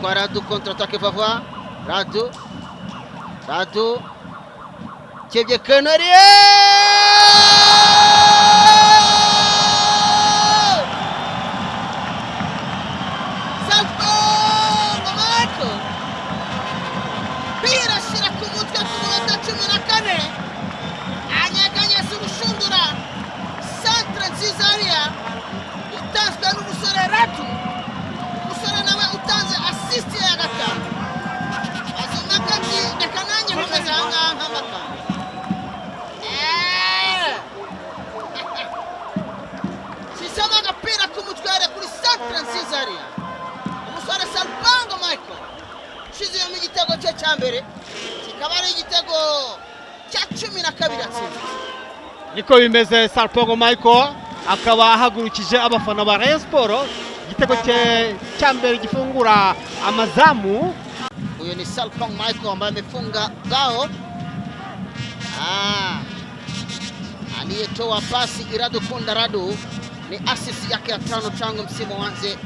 kwa Radu, contre-attaque va voir Radu Chebye Kanarie Salpong Michael Pira shira kumutwe kumunota 14 anyaganya surushundura Centre Nzizaria itanzwe n'umusore Radu, umusore nawe utanze assist ya gatanu azonakati ndakananye nkomeza nk'amaka sisama agapira k'umutware kuri Centre Nzizaria umusore Salpong Michael shize mu gitego cye cya mbere kikaba ari igitego cya 12 atsinze. Niko bimeze. Salpong Michael akaba ahagurukije abafana ba Rayon Sport, igitego cye cya mbere gifungura amazamu. Huyo ni Salpong Michael ambaye amefunga bao. Aliyetoa pasi Iradukunda Radu ni assist yake ya 5 tangu msimu uanze.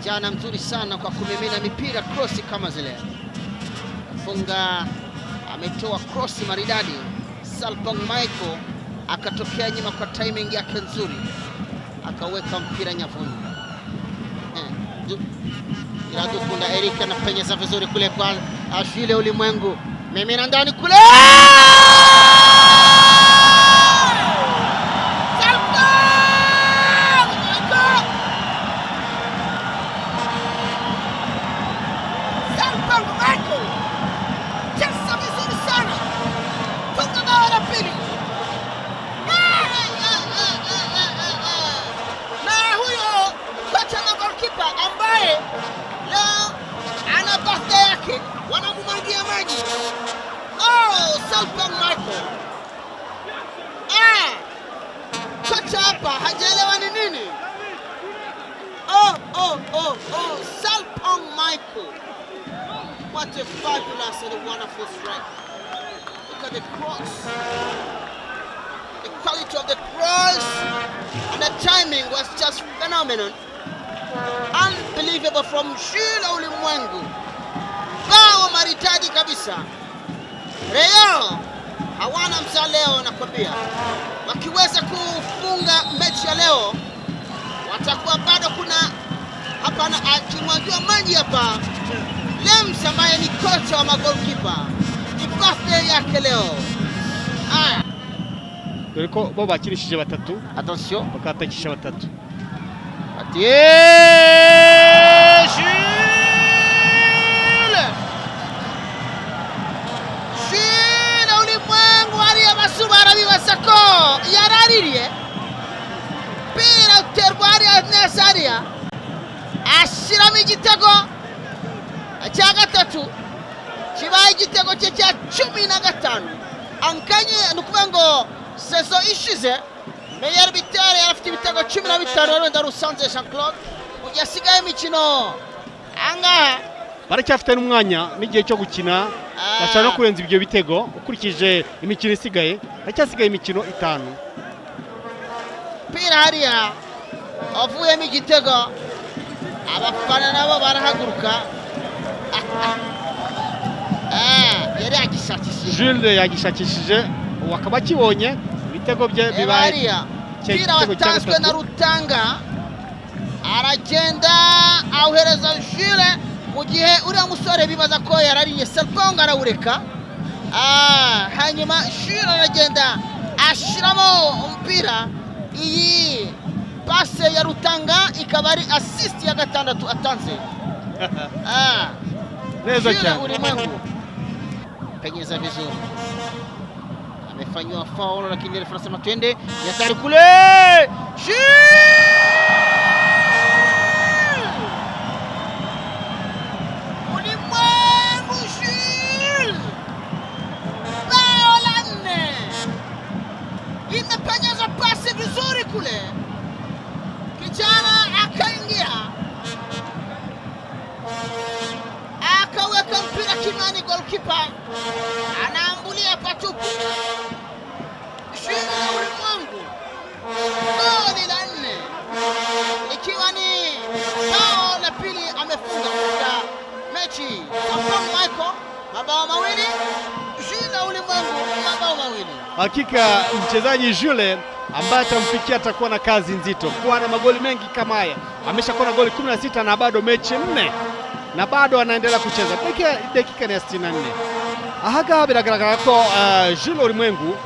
Jana mzuri sana kwa kumimina mipira cross kama zile. Funga, ametoa cross maridadi. Salpong Michael akatokea nyuma kwa timing yake nzuri, akaweka mpira nyavuni. Iradukunda Eric anapenyeza vizuri kule kwa Ashile Ulimwengu, mimina ndani kule Salpong Michael cheza vizuri sana, funga bao la pili. Ambaye leo ana birthday yake, wanamumwagia maji. Salpong Michael. Kocha hapa hajaelewa ni nini. Salpong Michael. What a fabulous and a wonderful strike. Look at the cross. The quality of the cross and the timing was just phenomenal. Unbelievable from Shila Ulimwengu. Bao maridadi kabisa. Rayon hawana mzaleo nakwambia. Wakiweza kufunga mechi ya leo watakuwa bado kuna hapa na akimwagiwa maji hapa. Lems ambaye ni kocha wa magolkipa. Ni birthday yake leo. Dore ko bo bakirishije batatu. Attention, bakatakisha batatu. Shile Ulimwengu ariya basubara bibasako yaraririye pira uterwa ariya Nesaria ashiramo igitego cya gatatu kibaye igitego cye cya 15 ankanye nukuvuga saison ishize meilleur buteur afite ibitego 15 wenda Rusanze Jean Claude yasigaye imikino anga baracyafite n'umwanya n'igihe cyo gukina bashaka no kurenza ibyo bitego ukurikije imikino isigaye baracyasigaye imikino 5 pira hariya avuyemo igitego abafana nabo barahaguruka yari yagishakishije Jules yagishakishije wakaba kibonye ibitego bye bibaye pira watanzwe na Rutanga aragenda awuhereza Jules mu gihe uriya musore bibaza ko yarariye Salpong arawureka hanyuma Jules aragenda ashiramo umupira. Iyi pase ya Rutanga ikaba ari assist ya 6 atanze. Neza cyane. Ulimwengu penyeza vizuri, amefanywa foul lakini refa anasema twende yatari kule. Ulimwengu Jules bao la 4 imepenyeza pasi vizuri kule, kijana akaingia akaweka mpira kimani, goalkeeper anaambulia patupu. Shida Ulimwengu goli la 4 ikiwa ni bao la pili hakika mchezaji Jules ambaye atamfikia atakuwa na kazi nzito, kuwa na magoli mengi kama haya. Ameshakuwa na goli 16 na bado mechi 4 na bado anaendelea kucheza. Dakika ni 64. Ahaga biragaragara ko Jules Ulimwengu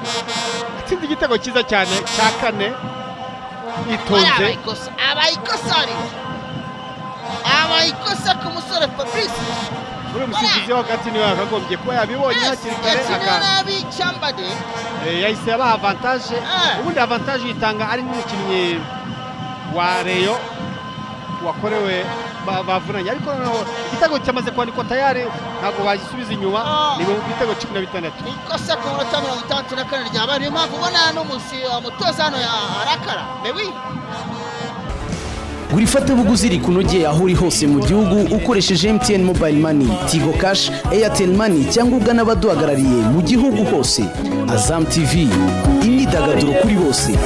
atsinze igitego cyiza cyane cya kane itonze. Abayikosa ku musore Fabrice. Uri musifuzi wakati niwe akagombye kuba yabibonye hakiri kare nabi Chambade. Yahise aba avantage. Ubundi avantage yitanga ari nk'umukinnyi wa Rayon wakorewe bavunanye, ariko igitego cyamaze kwandikwa tayari ntabwo bagisubiza inyuma. Ni mu gitego 16. Ikosa ku munota 64 ryabari impamvu ubona n'umusi umutoza hano arakara. Mewi Gura ifatabuguzi rikunogeye aho uri hose mu gihugu ukoresheje MTN Mobile Money, Tigo Cash, Airtel Money cyangwa ugana abaduhagarariye mu gihugu hose. Azam TV, imyidagaduro kuri bose.